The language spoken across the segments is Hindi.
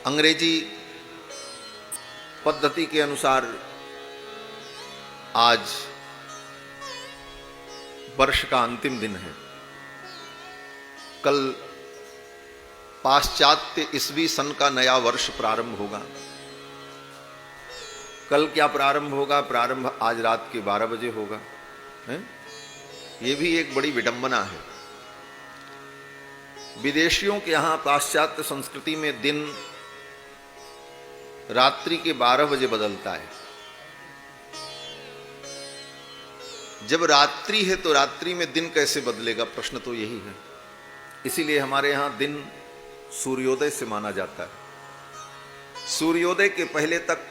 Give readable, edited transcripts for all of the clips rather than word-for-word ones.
अंग्रेजी पद्धति के अनुसार आज वर्ष का अंतिम दिन है। कल पाश्चात्य ईस्वी सन का नया वर्ष प्रारंभ होगा। कल क्या प्रारंभ होगा? प्रारंभ आज रात के 12 बजे होगा है? ये भी एक बड़ी विडंबना है। विदेशियों के यहाँ पाश्चात्य संस्कृति में दिन रात्रि के 12 बजे बदलता है। जब रात्रि है तो रात्रि में दिन कैसे बदलेगा? प्रश्न तो यही है। इसीलिए हमारे यहाँ दिन सूर्योदय से माना जाता है। सूर्योदय के पहले तक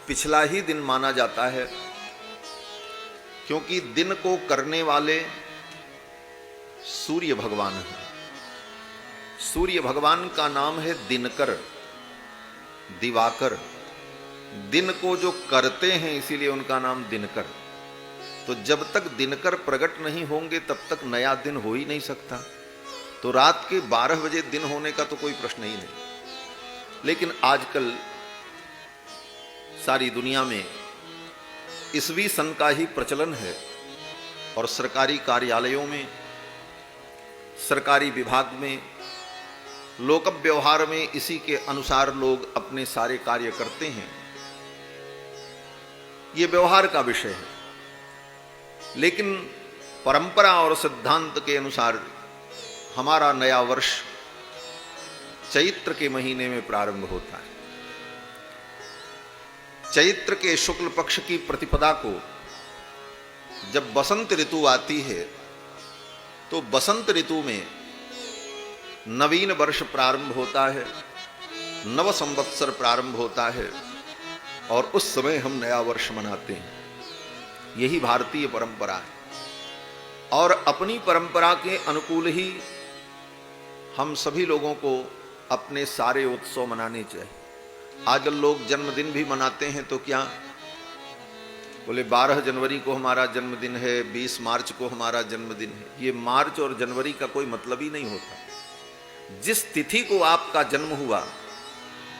पिछला ही दिन माना जाता है, क्योंकि दिन को करने वाले सूर्य भगवान हैं। सूर्य भगवान का नाम है दिनकर, दिवाकर। दिन को जो करते हैं इसीलिए उनका नाम दिनकर। तो जब तक दिनकर प्रकट नहीं होंगे तब तक नया दिन हो ही नहीं सकता। तो रात के 12 बजे दिन होने का तो कोई प्रश्न ही नहीं। लेकिन आजकल सारी दुनिया में ईस्वी सन का ही प्रचलन है और सरकारी कार्यालयों में, सरकारी विभाग में, लोक व्यवहार में इसी के अनुसार लोग अपने सारे कार्य करते हैं। ये व्यवहार का विषय है। लेकिन परंपरा और सिद्धांत के अनुसार हमारा नया वर्ष चैत्र के महीने में प्रारंभ होता है। चैत्र के शुक्ल पक्ष की प्रतिपदा को जब बसंत ऋतु आती है तो बसंत ऋतु में नवीन वर्ष प्रारंभ होता है, नव संवत्सर प्रारंभ होता है और उस समय हम नया वर्ष मनाते हैं। यही भारतीय परंपरा है और अपनी परंपरा के अनुकूल ही हम सभी लोगों को अपने सारे उत्सव मनाने चाहिए। आज लोग जन्मदिन भी मनाते हैं तो क्या बोले 12 जनवरी को हमारा जन्मदिन है, 20 मार्च को हमारा जन्मदिन है। ये मार्च और जनवरी का कोई मतलब ही नहीं होता। जिस तिथि को आपका जन्म हुआ,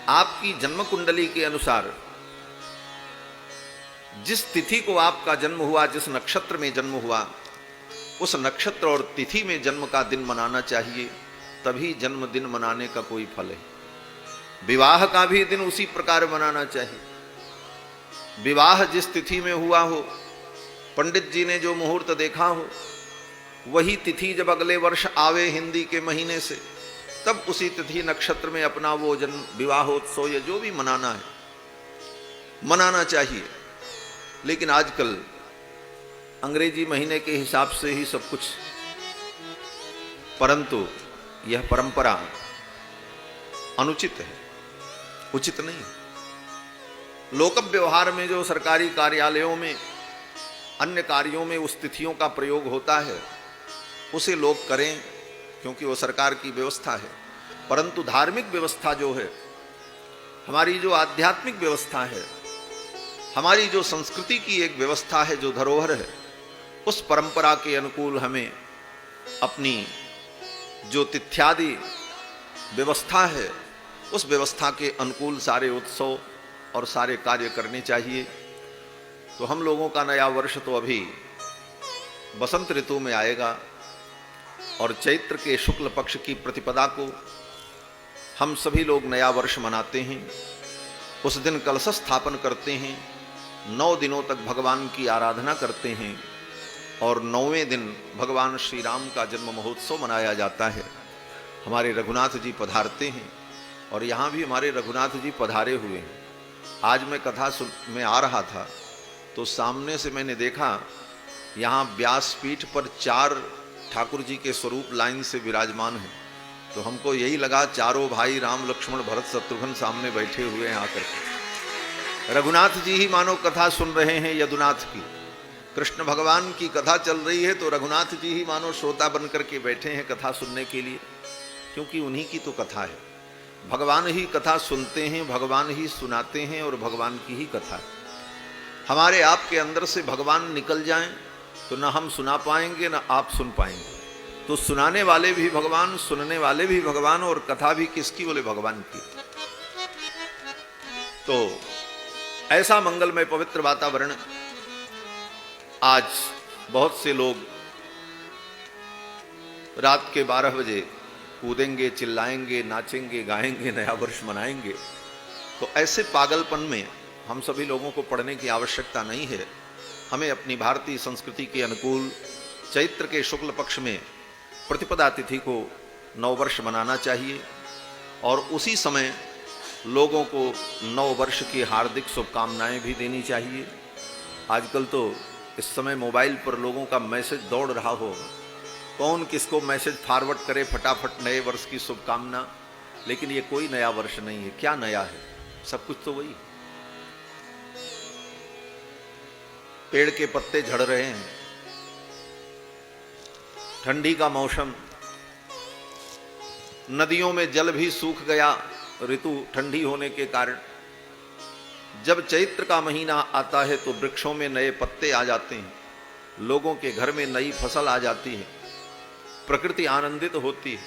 आपकी जन्म कुंडली के अनुसार जिस तिथि को आपका जन्म हुआ, जिस नक्षत्र में जन्म हुआ, उस नक्षत्र और तिथि में जन्म का दिन मनाना चाहिए। तभी जन्मदिन मनाने का कोई फल है। विवाह का भी दिन उसी प्रकार मनाना चाहिए। विवाह जिस तिथि में हुआ हो, पंडित जी ने जो मुहूर्त देखा हो, वही तिथि जब अगले वर्ष आवे हिंदी के महीने से, तब उसी तिथि नक्षत्र में अपना वो जन्म विवाहोत्सव या जो भी मनाना है मनाना चाहिए। लेकिन आजकल अंग्रेजी महीने के हिसाब से ही सब कुछ, परंतु यह परंपरा अनुचित है, उचित नहीं है। लोक व्यवहार में जो सरकारी कार्यालयों में, अन्य कार्यों में उस तिथियों का प्रयोग होता है उसे लोग करें, क्योंकि वो सरकार की व्यवस्था है। परंतु धार्मिक व्यवस्था जो है, हमारी जो आध्यात्मिक व्यवस्था है, हमारी जो संस्कृति की एक व्यवस्था है, जो धरोहर है, उस परंपरा के अनुकूल हमें अपनी जो तिथ्यादि व्यवस्था है उस व्यवस्था के अनुकूल सारे उत्सव और सारे कार्य करने चाहिए। तो हम लोगों का नया वर्ष तो अभी बसंत ऋतु में आएगा और चैत्र के शुक्ल पक्ष की प्रतिपदा को हम सभी लोग नया वर्ष मनाते हैं। उस दिन कलश स्थापन करते हैं, 9 दिनों तक भगवान की आराधना करते हैं और 9वें दिन भगवान श्री राम का जन्म महोत्सव मनाया जाता है। हमारे रघुनाथ जी पधारते हैं और यहाँ भी हमारे रघुनाथ जी पधारे हुए हैं। आज मैं कथा में आ रहा था तो सामने से मैंने देखा यहाँ व्यासपीठ पर 4 ठाकुर जी के स्वरूप लाइन से विराजमान हैं। तो हमको यही लगा चारों भाई राम लक्ष्मण भरत शत्रुघ्न सामने बैठे हुए हैं आकर के। रघुनाथ जी ही मानो कथा सुन रहे हैं यदुनाथ की। कृष्ण भगवान की कथा चल रही है तो रघुनाथ जी ही मानो श्रोता बन करके बैठे हैं कथा सुनने के लिए, क्योंकि उन्हीं की तो कथा है। भगवान ही कथा सुनते हैं, भगवान ही सुनाते हैं और भगवान की ही कथा है। हमारे आपके अंदर से भगवान निकल जाएं तो न हम सुना पाएंगे न आप सुन पाएंगे। तो सुनाने वाले भी भगवान, सुनने वाले भी भगवान और कथा भी किसकी? बोले भगवान की। तो ऐसा मंगलमय पवित्र वातावरण, आज बहुत से लोग रात के 12 बजे कूदेंगे, चिल्लाएंगे, नाचेंगे, गाएंगे, नया वर्ष मनाएंगे। तो ऐसे पागलपन में हम सभी लोगों को पड़ने की आवश्यकता नहीं है। हमें अपनी भारतीय संस्कृति के अनुकूल चैत्र के शुक्ल पक्ष में प्रतिपदा तिथि को नववर्ष मनाना चाहिए और उसी समय लोगों को नव वर्ष की हार्दिक शुभकामनाएं भी देनी चाहिए। आजकल तो इस समय मोबाइल पर लोगों का मैसेज दौड़ रहा हो, कौन किसको मैसेज फॉरवर्ड करे फटाफट नए वर्ष की शुभकामना। लेकिन ये कोई नया वर्ष नहीं है। क्या नया है? सब कुछ तो वही। पेड़ के पत्ते झड़ रहे हैं, ठंडी का मौसम, नदियों में जल भी सूख गया ऋतु ठंडी होने के कारण। जब चैत्र का महीना आता है तो वृक्षों में नए पत्ते आ जाते हैं, लोगों के घर में नई फसल आ जाती है, प्रकृति आनंदित होती है।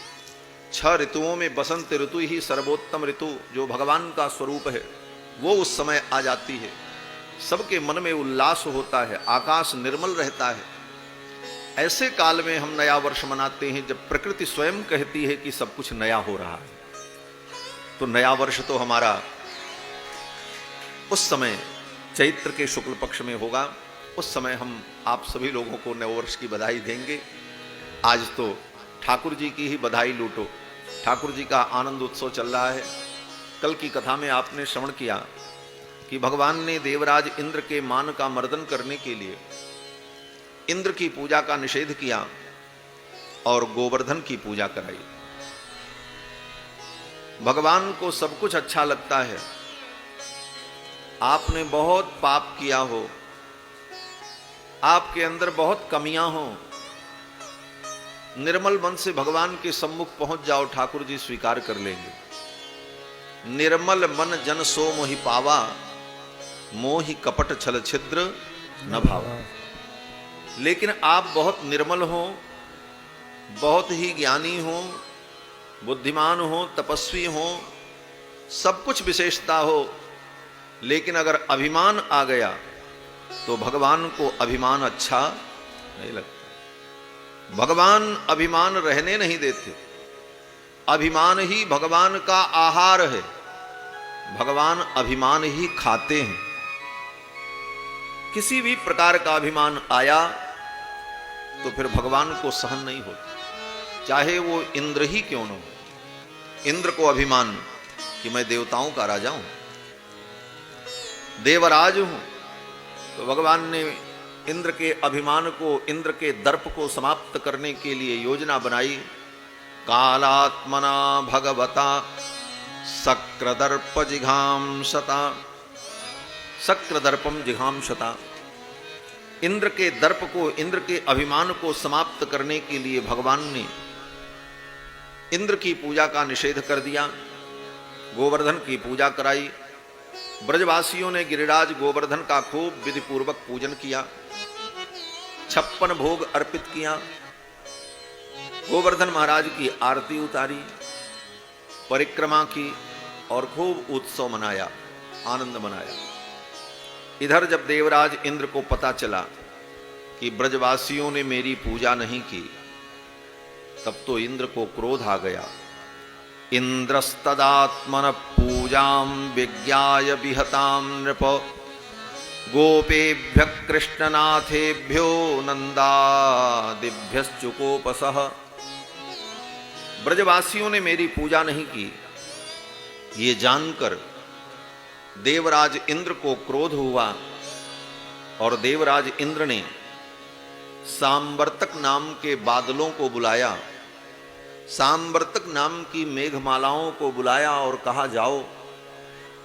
6 ऋतुओं में बसंत ऋतु ही सर्वोत्तम ऋतु, जो भगवान का स्वरूप है, वो उस समय आ जाती है। सबके मन में उल्लास होता है, आकाश निर्मल रहता है। ऐसे काल में हम नया वर्ष मनाते हैं जब प्रकृति स्वयं कहती है कि सब कुछ नया हो रहा है। तो नया वर्ष तो हमारा उस समय चैत्र के शुक्ल पक्ष में होगा। उस समय हम आप सभी लोगों को नव वर्ष की बधाई देंगे। आज तो ठाकुर जी की ही बधाई लूटो। ठाकुर जी का आनंद उत्सव चल रहा है। कल की कथा में आपने श्रवण किया कि भगवान ने देवराज इंद्र के मान का मर्दन करने के लिए इंद्र की पूजा का निषेध किया और गोवर्धन की पूजा कराई। भगवान को सब कुछ अच्छा लगता है। आपने बहुत पाप किया हो, आपके अंदर बहुत कमियां हो, निर्मल मन से भगवान के सम्मुख पहुंच जाओ, ठाकुर जी स्वीकार कर लेंगे। निर्मल मन जन सो मोहि पावा, मोहि कपट छल छिद्र न भावा। लेकिन आप बहुत निर्मल हो, बहुत ही ज्ञानी हो, बुद्धिमान हो, तपस्वी हो, सब कुछ विशेषता हो, लेकिन अगर अभिमान आ गया तो भगवान को अभिमान अच्छा नहीं लगता। भगवान अभिमान रहने नहीं देते। अभिमान ही भगवान का आहार है। भगवान अभिमान ही खाते हैं। किसी भी प्रकार का अभिमान आया तो फिर भगवान को सहन नहीं होता, चाहे वो इंद्र ही क्यों न हो। इंद्र को अभिमान कि मैं देवताओं का राजा हूं, देवराज हूं, तो भगवान ने इंद्र के अभिमान को, इंद्र के दर्प को समाप्त करने के लिए योजना बनाई। कालात्मना भगवता शक्रदर्प जिघांसता, शक्रदर्पम जिघांसता। इंद्र के दर्प को, इंद्र के अभिमान को समाप्त करने के लिए भगवान ने इंद्र की पूजा का निषेध कर दिया, गोवर्धन की पूजा कराई। ब्रजवासियों ने गिरिराज गोवर्धन का खूब विधि पूर्वक पूजन किया, 56 भोग अर्पित किया, गोवर्धन महाराज की आरती उतारी, परिक्रमा की और खूब उत्सव मनाया, आनंद मनाया। इधर जब देवराज इंद्र को पता चला कि ब्रजवासियों ने मेरी पूजा नहीं की, तब तो इंद्र को क्रोध आ गया। इंद्रस्तदात्मन पूजाम विज्ञाय विहताम नृप, गोपेभ्य कृष्णनाथेभ्यो नंदादिभ्यश्चुकोपसः। ब्रजवासियों ने मेरी पूजा नहीं की, ये जानकर देवराज इंद्र को क्रोध हुआ और देवराज इंद्र ने सांवर्तक नाम के बादलों को बुलाया, सांवर्तक नाम की मेघमालाओं को बुलाया और कहा, जाओ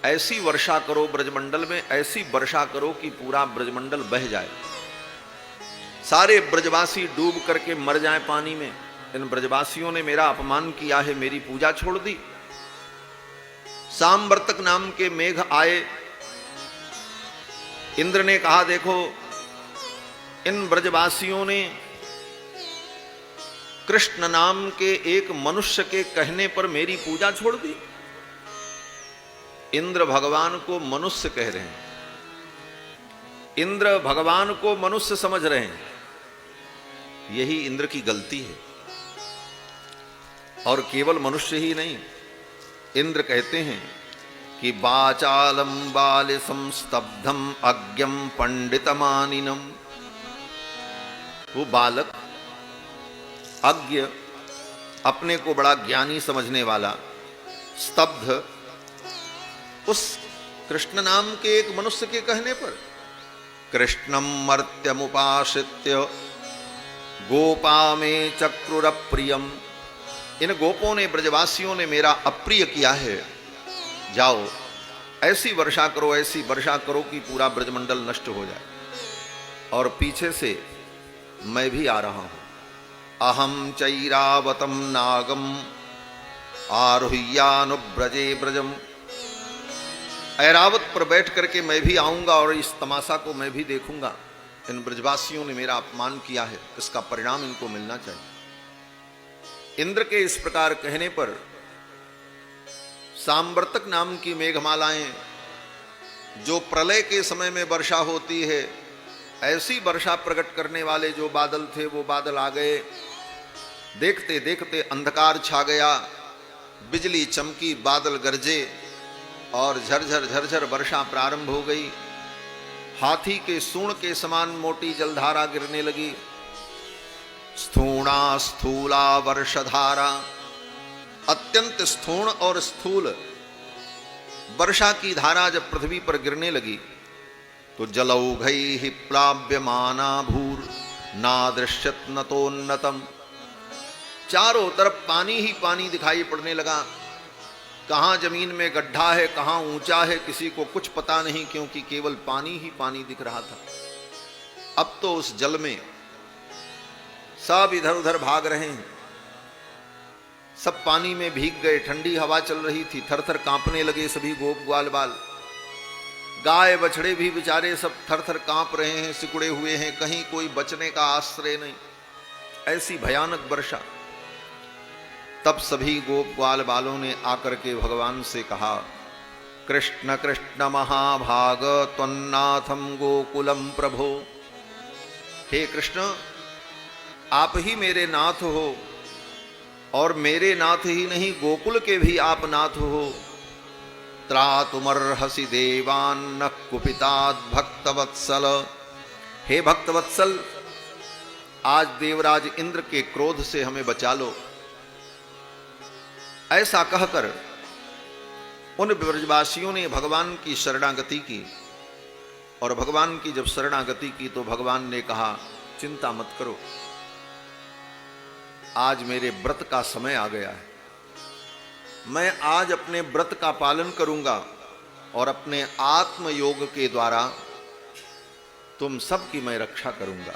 ऐसी वर्षा करो ब्रजमंडल में, ऐसी वर्षा करो कि पूरा ब्रजमंडल बह जाए, सारे ब्रजवासी डूब करके मर जाएं पानी में। इन ब्रजवासियों ने मेरा अपमान किया है, मेरी पूजा छोड़ दी। सांवर्तक नाम के मेघ आए। इंद्र ने कहा, देखो इन ब्रजवासियों ने कृष्ण नाम के एक मनुष्य के कहने पर मेरी पूजा छोड़ दी। इंद्र भगवान को मनुष्य कह रहे हैं, इंद्र भगवान को मनुष्य समझ रहे हैं। यही इंद्र की गलती है। और केवल मनुष्य ही नहीं, इंद्र कहते हैं कि वाचालम बालिसम स्तब्धम अज्ञम पंडितमानिनम। वो बालक अज्ञ, अपने को बड़ा ज्ञानी समझने वाला, स्तब्ध उस कृष्ण नाम के एक मनुष्य के कहने पर। कृष्णम मर्त्यमुपाश्रित्य गोपा में चक्रुरप्रियम। इन गोपों ने, ब्रजवासियों ने मेरा अप्रिय किया है। जाओ ऐसी वर्षा करो, ऐसी वर्षा करो कि पूरा ब्रजमंडल नष्ट हो जाए। और पीछे से मैं भी आ रहा हूं। अहम चैरावतम नागम आरुह्यानुब्रजे ब्रजम। ऐरावत पर बैठ करके मैं भी आऊंगा और इस तमाशा को मैं भी देखूंगा। इन ब्रजवासियों ने मेरा अपमान किया है, इसका परिणाम इनको मिलना चाहिए। इंद्र के इस प्रकार कहने पर सांवर्तक नाम की मेघमालाएं, जो प्रलय के समय में वर्षा होती है, ऐसी वर्षा प्रकट करने वाले जो बादल थे, वो बादल आ गए। देखते देखते अंधकार छा गया, बिजली चमकी, बादल गरजे और झरझर झरझर वर्षा प्रारंभ हो गई। हाथी के सूंड के समान मोटी जलधारा गिरने लगी। स्थूणा स्थूला वर्षधारा। अत्यंत स्थूण और स्थूल वर्षा की धारा जब पृथ्वी पर गिरने लगी तो जलौघैः प्लाव्यमाना भूर नादृश्यत नतोन्नतम। चारों तरफ पानी ही पानी दिखाई पड़ने लगा। कहां जमीन में गड्ढा है, कहां ऊंचा है, किसी को कुछ पता नहीं, क्योंकि केवल पानी ही पानी दिख रहा था। अब तो उस जल में सब इधर उधर भाग रहे हैं, सब पानी में भीग गए। ठंडी हवा चल रही थी, थर थर कांपने लगे सभी गोप ग्वाल बाल। गाय बछड़े भी बेचारे सब थर थर कांप रहे हैं, सिकुड़े हुए हैं, कहीं कोई बचने का आश्रय नहीं। ऐसी भयानक वर्षा। तब सभी गोप ग्वाल बालों ने आकर के भगवान से कहा, कृष्ण कृष्ण महाभाग त्वन्नाथम गोकुलम प्रभो। हे कृष्ण, आप ही मेरे नाथ हो, और मेरे नाथ ही नहीं, गोकुल के भी आप नाथ हो। त्रातुमर्हसि देवान्न कुपितात् भक्तवत्सल। हे भक्तवत्सल, आज देवराज इंद्र के क्रोध से हमें बचा लो। ऐसा कहकर उन ब्रजवासियों ने भगवान की शरणागति की। और भगवान की जब शरणागति की तो भगवान ने कहा, चिंता मत करो, आज मेरे व्रत का समय आ गया है। मैं आज अपने व्रत का पालन करूंगा और अपने आत्म योग के द्वारा तुम सबकी मैं रक्षा करूंगा।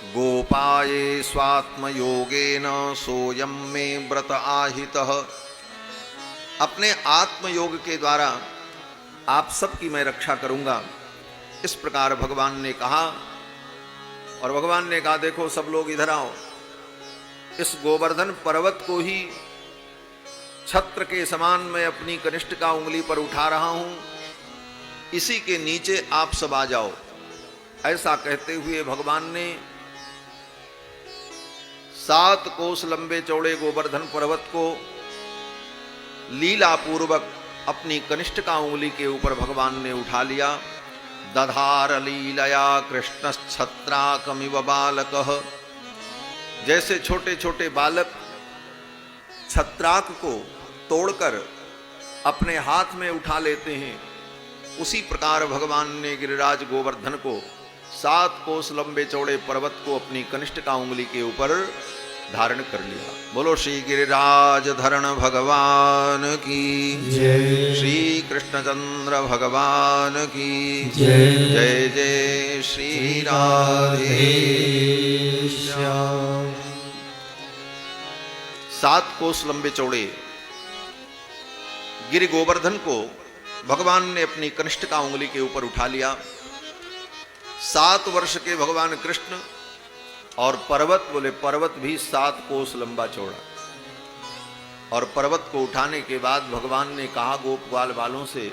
गोपाये स्वात्म योगेन सोयम में व्रत आहितः। अपने आत्म योग के द्वारा आप सबकी मैं रक्षा करूंगा। इस प्रकार भगवान ने कहा। और भगवान ने कहा, देखो सब लोग इधर आओ, इस गोवर्धन पर्वत को ही छत्र के समान मैं अपनी कनिष्ठ का उंगली पर उठा रहा हूं, इसी के नीचे आप सब आ जाओ। ऐसा कहते हुए भगवान ने 7 कोस लंबे चौड़े गोवर्धन पर्वत को लीला पूर्वक अपनी कनिष्ठ का उंगली के ऊपर भगवान ने उठा लिया। दधार लीलया कृष्णश्छत्राकमिव बालकः। जैसे छोटे छोटे बालक छत्राक को तोड़कर अपने हाथ में उठा लेते हैं, उसी प्रकार भगवान ने गिरिराज गोवर्धन को 7 कोस लंबे चौड़े पर्वत को अपनी कनिष्ठ का उंगली के ऊपर धारण कर लिया। बोलो श्री गिरिराज धरण भगवान की जय, श्री कृष्णचंद्र भगवान की जय। जय जय श्री राधे श्याम। 7 कोस लंबे चौड़े गिरि गोवर्धन को भगवान ने अपनी कनिष्ठ का उंगली के ऊपर उठा लिया। 7 वर्ष के भगवान कृष्ण, और पर्वत, बोले पर्वत भी 7 कोस लंबा चौड़ा। और पर्वत को उठाने के बाद भगवान ने कहा गोप ग्वाल बालों से,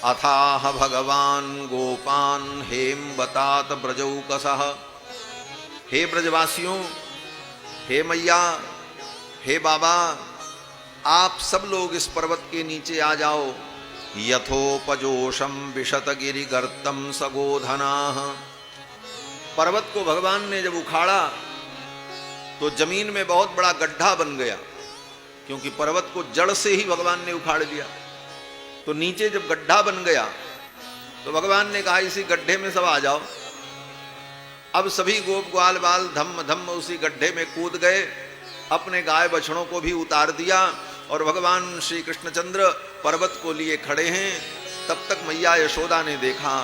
अथाह भगवान गोपान हेम बतात ब्रजौकसः। हे ब्रजवासियों, हे मैया, हे बाबा, आप सब लोग इस पर्वत के नीचे आ जाओ। यथोपजोषम विशतगिरि गर्तम सगोधनाः। पर्वत को भगवान ने जब उखाड़ा तो जमीन में बहुत बड़ा गड्ढा बन गया, क्योंकि पर्वत को जड़ से ही भगवान ने उखाड़ दिया। तो नीचे जब गड्ढा बन गया तो भगवान ने कहा इसी गड्ढे में सब आ जाओ। अब सभी गोप ग्वाल बाल धम्म धम्म उसी गड्ढे में कूद गए, अपने गाय बछड़ों को भी उतार दिया और भगवान श्री कृष्णचंद्र पर्वत को लिए खड़े हैं। तब तक मैया यशोदा ने देखा।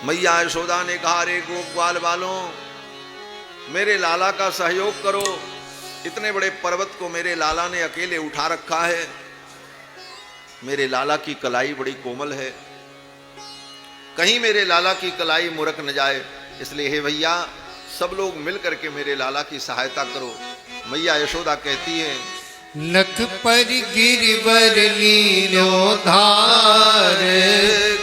मैया यशोदा ने कहा, अरे गोप ग्वाल बालों, मेरे लाला का सहयोग करो, इतने बड़े पर्वत को मेरे लाला ने अकेले उठा रखा है। मेरे लाला की कलाई बड़ी कोमल है, कहीं मेरे लाला की कलाई मुरक न जाए, इसलिए हे भैया सब लोग मिल करके मेरे लाला की सहायता करो। मैया यशोदा कहती है, नख पर गिरवर लीनो धार,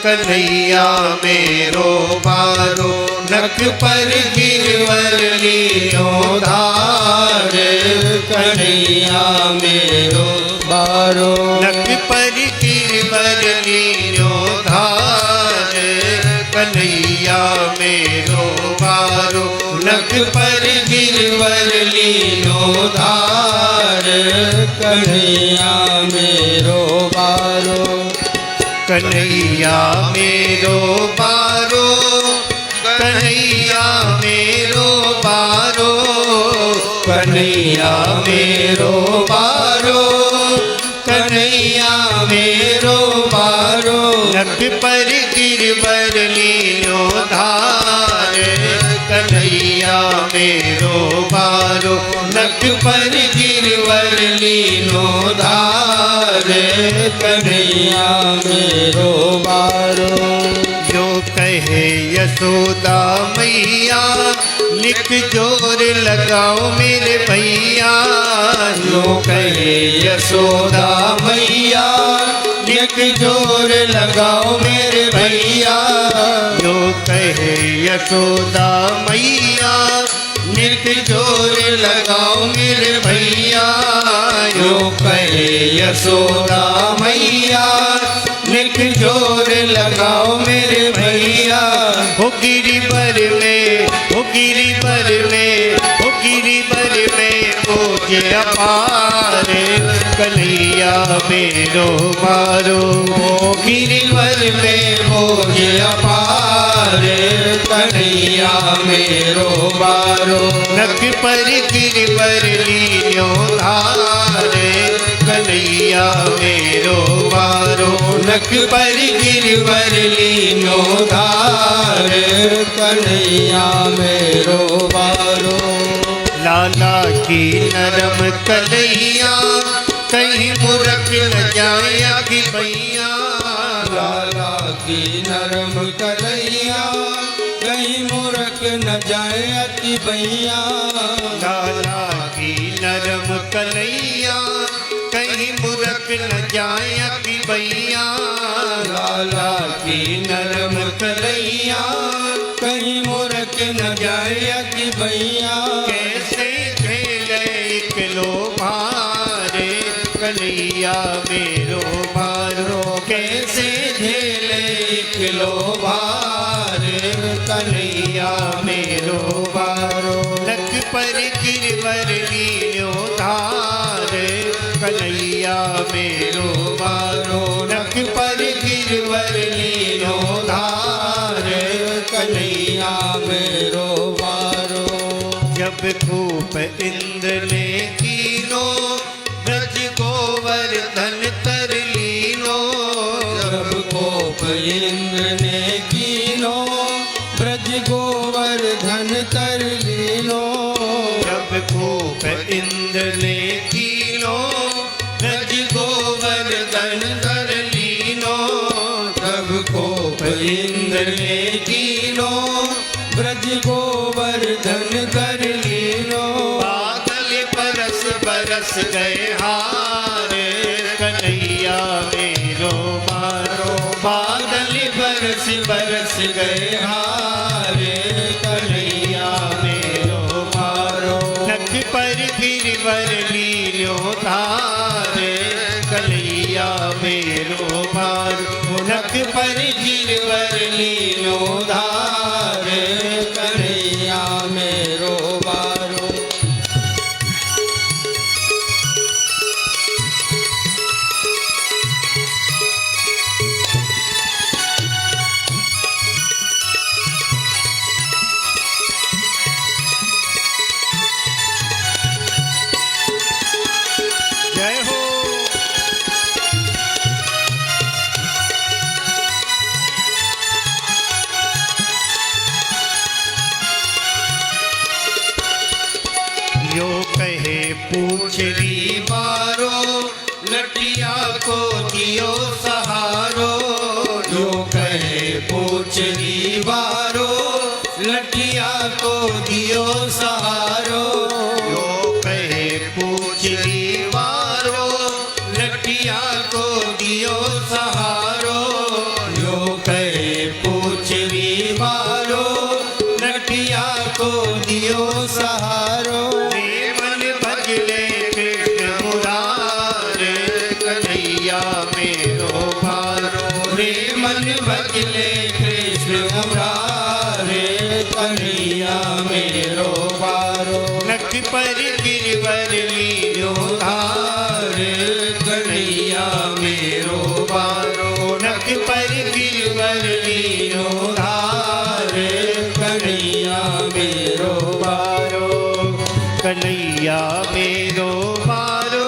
कन्हैया मेरो बारो। नख पर गिरवर लीनो धार, कन्हैया मेरो बारो। नख पर गिरवर लीनो धार, कन्हैया मेरो बारो। नख पर गिरवर लीनो धार, कन्हैया मेरो बारो। कन्हैया मेरो बारो, कन्हैया मेरो बारो। कन्हैया मेरो बारो, कन्हैया मेरो बारो। नख पर गिरवर लीनो धार, कन्हैया मेरो बारो। नख पर गिरवर लीनो धार, कन्हैया मेरो बारो। जो कहे यशोदा मैया, लिख जोर लगाओ मेरे भैया। जो कहे यशोदा मैया, लिख जोर लगाओ मेरे भैया। जो कहे यशोदा मैया, लिख जोर लगाओ मेरे भैया। जो कहे यशोदा मैया, लिख जोर लगाओ मेरे भैया। हो गिरिवर में, हो गिरिवर में, हो गिरिवर में बोझ अपार, कन्हैया मेरो बारो। हो गिरिवर में बोझ अपार, कन्हैया मेरो बारो। नख पर गिरवर लीनो धार, कन्हैया मेरो बारो। नख पर गिरवर लीनो धार, कन्हैया मेरो बारो। लाला की नरम कन्हैया, कहीं मुरक न जाए कि भैया। लाला की नरम कन्हैया, कहीं मुरक न जाए अति भैया। लाला की नरम कन्हैया, कहीं मुरक न जाए कि भैया। लाला की नरम कन्हैया, कहीं मुरक न जाए अति भैया। कैसे खेले एक लो भारे, कन्हैया मेरो बारो। कैसे झेले एक लो भार, कन्हैया मेरो बारो। नख पर गिरवर लीनो धार, कन्हैया मेरो बारो। नख पर गिरवर लीनो धार, कन्हैया मेरो बारो। जब खूब इंद्र ने कीनो, ब्रज गोवर्धन तर लीनो। जब कोप इंद्र ने कीनो, ब्रज गोवर्धन तर लीनो। जब खूब इंद्र ने कीनो, ब्रज गोवर्धन तर लीनो। जब कोप इंद्र ने कीनो, ब्रज गोवर्धन कर लीनो। बादल बरस बरस गए हार, बरस बरस गए हारे कन्हैया मेरो मारो नख पर गिरवर लीलो धारे कन्हैया मेरो मारो नख पर गिरवर लीलो धार कन्हैया मेरो मारो जय हो यो कहे पूछरी मारो लटिया को दियो सहारो जो कहे पूछरी मारो लटिया को दियो सहारो यो कहे पूछरी मारो लटिया को दियो सहारो जो कहे पूछरी मारो लटिया को दियो सहारो मन भगले कृष्ण मुरारे कन्हैया मेरो मारो रे मन भगले कृष्ण मुरारे कन्हैया मेरो बारो नख पर गिरवर लीलो धारे कन्हैया मेरो बारो नख पर गिरवर लीलो धारे कन्हैया मेरो बारो कन्हैया मेरो मारो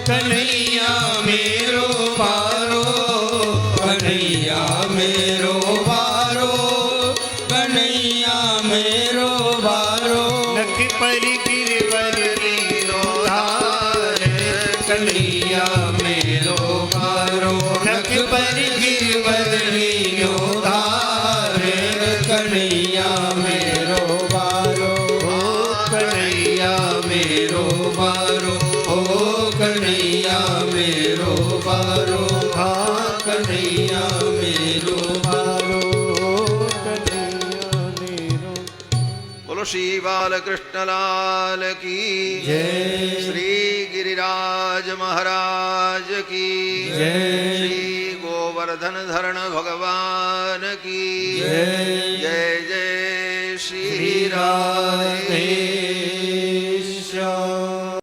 कन्हैया मेरो बारो कन्हैया मेरो बारो कन्हैया मेरो बारो नख पर गिरवर लीलो धारे कन्हैया मेरो बारो नख पर गिरवर लीलो धार कन्हैया मेरो बारो कन्हैया मेरो बारो ओ कन्हैया मेरो बारो हाँ कन्हैया मेरो बारो कन्हैया मेरो बोलो श्री बालकृष्ण लाल की जय। श्री गिरिराज महाराज की जय। श्री गोवर्धन धरण भगवान की जय। जय जय श्री श्री राधे राधे श्याम।